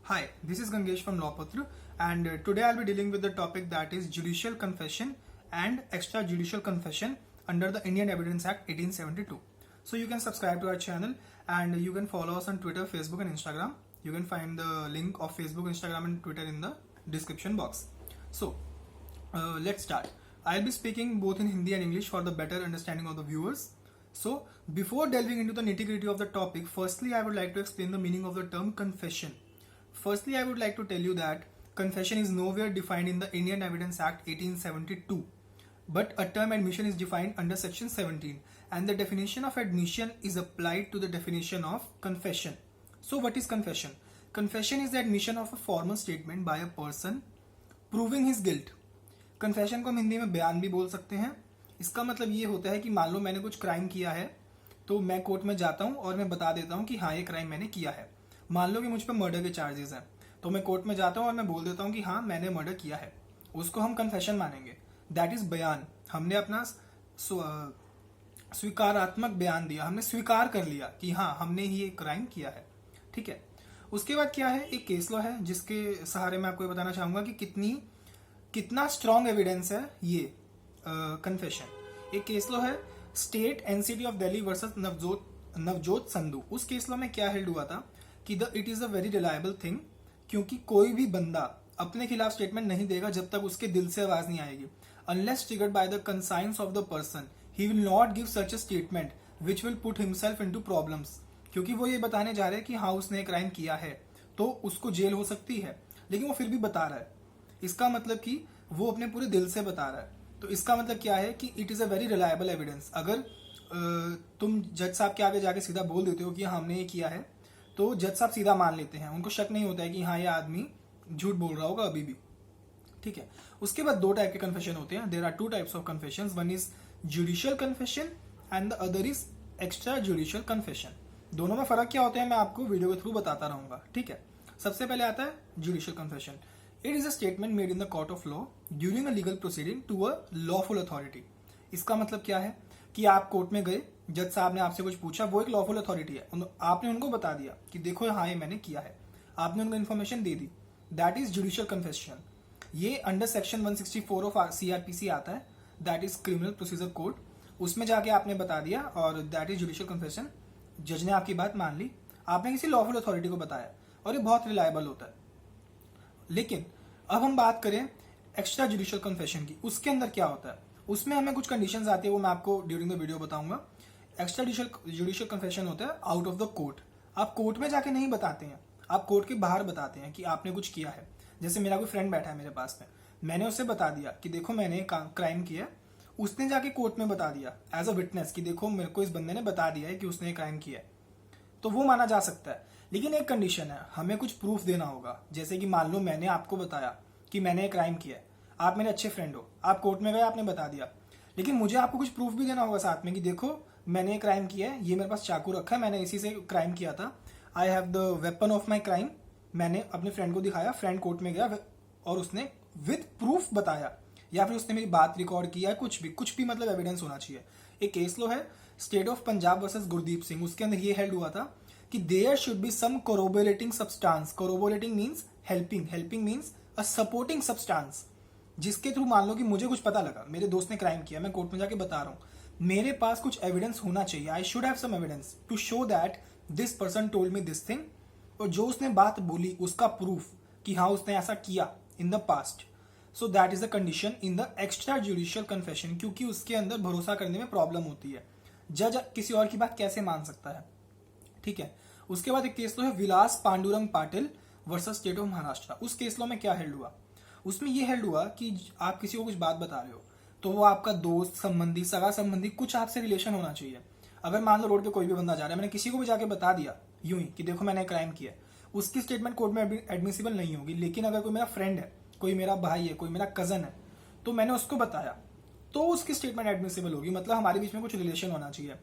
Hi, this is Gangesh from Lawpatra, and today I'll be dealing with the topic that is judicial confession and extrajudicial confession under the Indian Evidence Act 1872. So you can subscribe to our channel and you can follow us on Twitter, Facebook and Instagram. You can find the link of Facebook, Instagram and Twitter in the description box. So let's start. I'll be speaking both in Hindi and English for the better understanding of the viewers. So before delving into the nitty-gritty of the topic, firstly I would like to explain the meaning of the term confession. Firstly, I would like to tell you that confession is nowhere defined in the Indian Evidence Act 1872, but a term admission is defined under section 17 and the definition of admission is applied to the definition of confession. So what is confession? Confession is the admission of a formal statement by a person proving his guilt. confession को हम हिंदी में बयान भी बोल सकते हैं. इसका मतलब ये होता है कि मान लो मैंने कुछ क्राइम किया है तो मैं कोर्ट में जाता हूँ और मैं बता देता हूँ कि हाँ ये क्राइम मैंने किया है. मान लो कि मुझ पर मर्डर के चार्जेस हैं तो मैं कोर्ट में जाता हूँ और मैं बोल देता हूँ कि हाँ मैंने मर्डर किया है. उसको हम कन्फेशन मानेंगे. दैट इज बयान. हमने अपना स्वीकारात्मक बयान दिया, हमने स्वीकार कर लिया कि हाँ हमने ही ये क्राइम किया है. ठीक है. उसके बाद क्या है, एक केस लॉ है जिसके सहारे मैं आपको ये बताना चाहूंगा कि कितना स्ट्रॉन्ग एविडेंस है ये कन्फेशन. एक केस लॉ है state NCT of Delhi versus Navjot Sandhu. उस केस लॉ में क्या हेल्ड हुआ था कि it is a very reliable thing, क्योंकि कोई भी बंदा अपने खिलाफ स्टेटमेंट नहीं देगा जब तक उसके दिल से आवाज नहीं आएगी. Unless triggered by the conscience of the person he will not give such a statement which will put himself into problems. क्योंकि वो ये बताने जा रहे हैं कि हाँ उसने क्राइम किया है तो उसको जेल हो सकती है, लेकिन वो फिर भी बता रहा है. इसका मतलब कि वो अपने पूरे दिल से बता रहा है. तो इसका मतलब क्या है कि it is a very reliable evidence. अगर तुम जज साहब के आगे जाके सीधा बोल देते हो कि हमने ये किया है तो जज साहब सीधा मान लेते हैं. उनको शक नहीं होता है कि हाँ ये आदमी झूठ बोल रहा होगा अभी भी. ठीक है. उसके बाद दो टाइप के कन्फेशन होते हैं. There are two types of confession. One is judicial confession and the other is extra judicial confession. दोनों में फर्क क्या होता है मैं आपको वीडियो के थ्रू बताता रहूंगा. ठीक है. सबसे पहले आता है judicial confession. It is a statement made in the court of law during a legal proceeding to a lawful authority. इसका मतलब क्या है कि आप कोर्ट में गए, जज साहब ने आपसे कुछ पूछा, वो एक लॉफुल अथॉरिटी है, आपने उनको बता दिया कि देखो हाँ ये मैंने किया है, आपने उनको information they the. That is judicial confession. ये अंडर सेक्शन 164 ऑफ सीआरपीसी आता है, that is criminal procedure code. उसमें जाके आपने बता दिया और दैट इज जुडिशियल कन्फेशन. जज ने आपकी बात मान ली, आपने किसी लॉफुल अथॉरिटी को बताया और ये बहुत रिलायबल होता है. लेकिन अब हम बात करें एक्स्ट्रा जुडिशियल कन्फेशन की. उसके अंदर क्या होता है, उसमें हमें कुछ कंडीशंस आती है, वो मैं आपको ड्यूरिंग द वीडियो बताऊंगा. एक्स्ट्रा जुडिशियल कन्फेशन होता है आउट ऑफ द कोर्ट. आप कोर्ट में जाके नहीं बताते हैं, आप कोर्ट के बाहर बताते हैं कि आपने कुछ किया है. जैसे मेरा कोई फ्रेंड बैठा है मेरे पास में, मैंने उससे बता दिया कि देखो मैंने क्राइम किया. उसने जाके कोर्ट में बता दिया एज अ विटनेस कि देखो मेरे को इस बंदे ने बता दिया है कि उसने क्राइम किया है, तो वो माना जा सकता है. लेकिन एक कंडीशन है, हमें कुछ प्रूफ देना होगा. जैसे कि मान लो मैंने आपको बताया कि मैंने क्राइम किया है, आप मेरे अच्छे फ्रेंड हो, आप कोर्ट में गए, आपने बता दिया, लेकिन मुझे आपको कुछ प्रूफ भी देना होगा साथ में कि देखो मैंने क्राइम किया है, ये मेरे पास चाकू रखा है, मैंने इसी से क्राइम किया था, I have the weapon of my crime. मैंने अपने फ्रेंड को दिखाया, फ्रेंड कोर्ट में गया और उसने विद प्रूफ बताया, या फिर उसने मेरी बात रिकॉर्ड किया, कुछ भी मतलब एविडेंस होना चाहिए. एक केस लो है state of Punjab versus Gurdeep Singh. उसके अंदर ये हेल्ड हुआ था कि there should be some corroborating substance. Corroborating means helping means a supporting substance, जिसके थ्रू मान लो कि मुझे कुछ पता लगा, मेरे दोस्त ने क्राइम किया, मैं कोर्ट में जाके बता रहा हूँ, मेरे पास कुछ एविडेंस होना चाहिए. I should have some evidence to show that this person told me this thing. और जो उसने बात बोली उसका प्रूफ कि हाँ उसने ऐसा किया in the past. So that is the condition in the extra judicial confession, क्योंकि उसके अंदर भरोसा करने में प्रॉब्लम होती है. जज किसी और की बात कैसे मान सकता है. ठीक है. उसके बाद एक केस लो है Vilas Pandurang Patil versus state of Maharashtra. उस केस लो में क्या हेल्ड हुआ, उसमें यह हेल्ड हुआ कि आप किसी को कुछ बात बता रहे हो तो वो आपका दोस्त, संबंधी, सगा संबंधी, कुछ आपसे रिलेशन होना चाहिए. अगर मान लो रोड पे कोई भी बंदा जा रहा है, मैंने किसी को भी जाके बता दिया यूं ही कि देखो मैंने क्राइम किया, उसकी स्टेटमेंट कोर्ट में एडमिसिबल नहीं होगी. लेकिन अगर कोई मेरा फ्रेंड है, कोई मेरा भाई है, कोई मेरा कजन है, तो मैंने उसको बताया तो उसकी स्टेटमेंट एडमिसिबल होगी. मतलब हमारे बीच में कुछ रिलेशन होना चाहिए.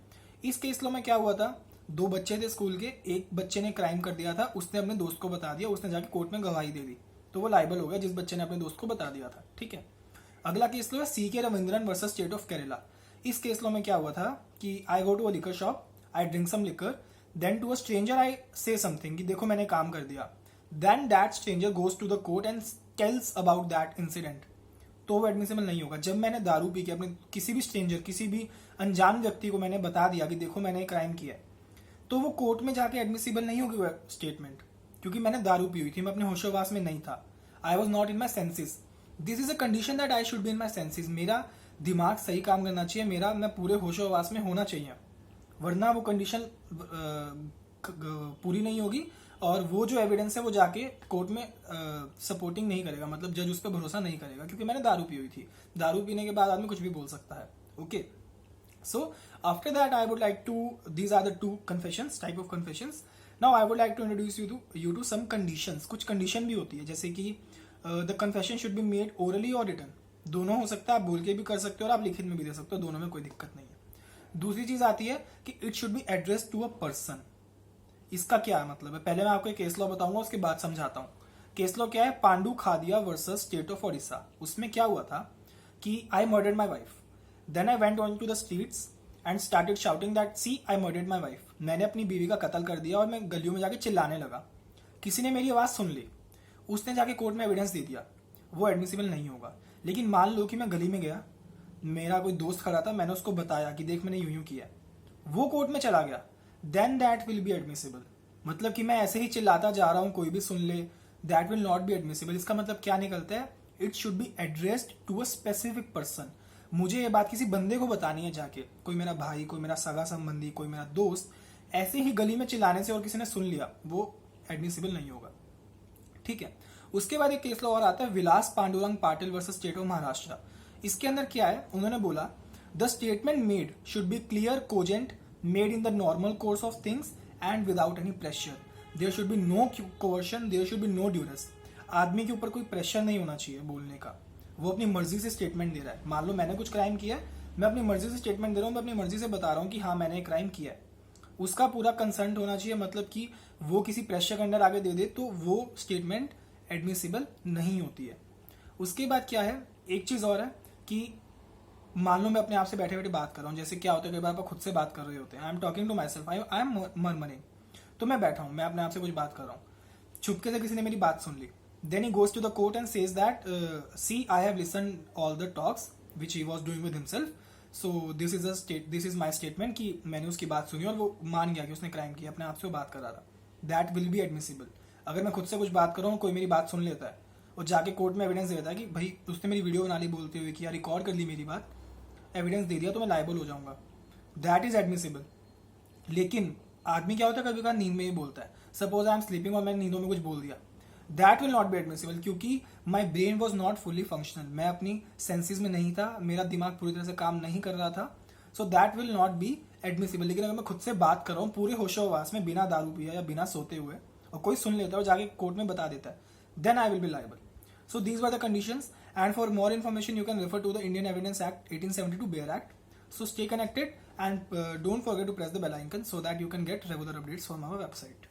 इस केस लो में क्या हुआ था, दो बच्चे थे स्कूल के, एक बच्चे ने क्राइम कर दिया था, उसने अपने दोस्त को बता दिया, उसने जाके कोर्ट में गवाही दे दी, तो वो लाइबल हो गया जिस बच्चे ने अपने दोस्त को बता दिया था. ठीक है. अगला केस लो है CK Ravindran versus state of Kerala. इस केस लो में क्या हुआ था कि I go to a liquor shop, I drink some liquor, then to a stranger I say something कि देखो मैंने काम कर दिया. Then that stranger goes to the court and tells about that incident, तो वो एडमिसिबल नहीं होगा। जब मैंने दारू पी के अपने किसी भी स्ट्रेंजर, किसी भी अनजान व्यक्ति को मैंने बता दिया कि देखो मैंने क्राइम किया है, तो वो कोर्ट में जाके एडमिसिबल नहीं होगी वो स्टेटमेंट, क्योंकि मैंने दारू पी हुई थी, मैं अपने होशोवास में नहीं था, I was not in my senses. This is a condition that I should be in my senses, मेरा दिमाग सही काम करना चाहिए, मैं पूरे होशोवास में होना चाहिए, वरना वो कंडीशन पूरी नहीं होगी और वो जो एविडेंस है वो जाके कोर्ट में सपोर्टिंग नहीं करेगा, मतलब जज उस पर भरोसा नहीं करेगा, क्योंकि मैंने दारू पी हुई थी। दारू पीने के बाद आदमी कुछ भी बोल सकता है। Okay, so after that I would like to, these are the two confessions, type of confessions. Now I would like to introduce you to some conditions. कुछ कंडीशन भी होती है, जैसे कि the confession should be made orally और written, दोनों हो सकता है, आप बोल के भी कर सकते हो और आप लिखित में भी दे सकते हो, दोनों में कोई दिक्कत नहीं है। दूसरी चीज आती है कि it should be address to a person. इसका क्या मतलब है, पहले मैं आपको एक केस लॉ बताऊंगा, उसके बाद समझाता हूँ। केस लॉ क्या है, Pandu Khadia versus state of Odisha. उसमें क्या हुआ था कि I murdered my wife, then I went on to the streets and started shouting that see I murdered my wife, मैंने अपनी बीवी का कत्ल कर दिया, और मैं गलियों में जाके चिल्लाने लगा। किसी ने मेरी आवाज सुन ली, उसने जाके कोर्ट में एविडेंस दे दिया, वो एडमिसिबल नहीं होगा। लेकिन मान लो कि मैं गली में गया, मेरा कोई दोस्त खड़ा था, मैंने उसको बताया कि देख मैंने यूं किया, वो कोर्ट में चला गया, then that will be admissible. मतलब कि मैं ऐसे ही चिल्लाता जा रहा हूं, कोई भी सुन ले, that will not be admissible. इसका मतलब क्या निकलता है, it should be addressed to a specific person. मुझे ये बात किसी बंदे को बतानी है जाके, कोई मेरा भाई, कोई मेरा सगा संबंधी, कोई मेरा दोस्त, ऐसे ही गली में चिल्लाने से और किसी ने सुन लिया, वो एडमिसिबल नहीं होगा। ठीक है, उसके बाद एक केस लॉ और आता है, Vilas Pandurang Patil versus state of Maharashtra. इसके अंदर क्या है, उन्होंने बोला the statement made should be clear, cogent, made in the normal course of things and without any pressure, there should be no coercion, there should be no duress. आदमी के ऊपर कोई प्रेशर नहीं होना चाहिए बोलने का, वो अपनी मर्जी से स्टेटमेंट दे रहा है। मान लो मैंने कुछ क्राइम किया है, मैं अपनी मर्जी से स्टेटमेंट दे रहा हूँ, मैं अपनी मर्जी से बता रहा हूँ कि हाँ मैंने एक क्राइम किया है, उसका पूरा कंसर्न होना चाहिए, मतलब कि वो किसी प्रेशर के अंडर आगे दे दे तो वो स्टेटमेंट एडमिसिबल नहीं होती है। उसके बाद क्या है, एक चीज और है कि मान लो मैं अपने आप से बैठे बैठे बात कर रहा हूँ, जैसे क्या होता है कई बार आप खुद से बात कर रहे होते हैं, I am talking to myself, I am murmuring, तो मैं बैठा हूँ, मैं अपने आप से कुछ बात कर रहा हूँ, चुपके से किसी ने मेरी बात सुन ली, then he goes to the court and says that see I have listen all the talks which he was doing with himself, so this is my statement, कि मैंने उसकी बात सुनी और वो मान गया कि उसने क्राइम किया, अपने आप से वो बात कर रहा था, दैट विल बी एडमिसिबल। अगर मैं खुद से कुछ बात कर रहा हूँ, कोई मेरी बात सुन लेता है और जाके कोर्ट में एविडेंस दे देता है कि भाई उसने मेरी वीडियो बना ली बोलते हुए कि यार रिकॉर्ड कर ली मेरी बात, एविडेंस दे दिया, तो मैं लायबल हो जाऊंगा, दैट इज एडमिसिबल। लेकिन आदमी क्या होता है, कभी कभी नींद में ही बोलता है, सपोज आई एम स्लीपिंग और मैंने नींदों में कुछ बोल दिया, that will not be admissible, क्योंकि my brain was not fully functional, मैं अपनी सेंसेस में नहीं था, मेरा दिमाग पूरी तरह से काम नहीं कर रहा था, so that will not be admissible. लेकिन अगर मैं खुद से बात कर रहा हूँ पूरे होशोवास में, बिना दारू पिया या बिना सोते हुए, और कोई सुन लेता है और जाके कोर्ट में बता देता है, then I will be liable. So these were the conditions, and for more information you can refer to the Indian Evidence Act 1872 BEAR Act. So stay connected and don't forget to press the bell icon so that you can get regular updates from our website.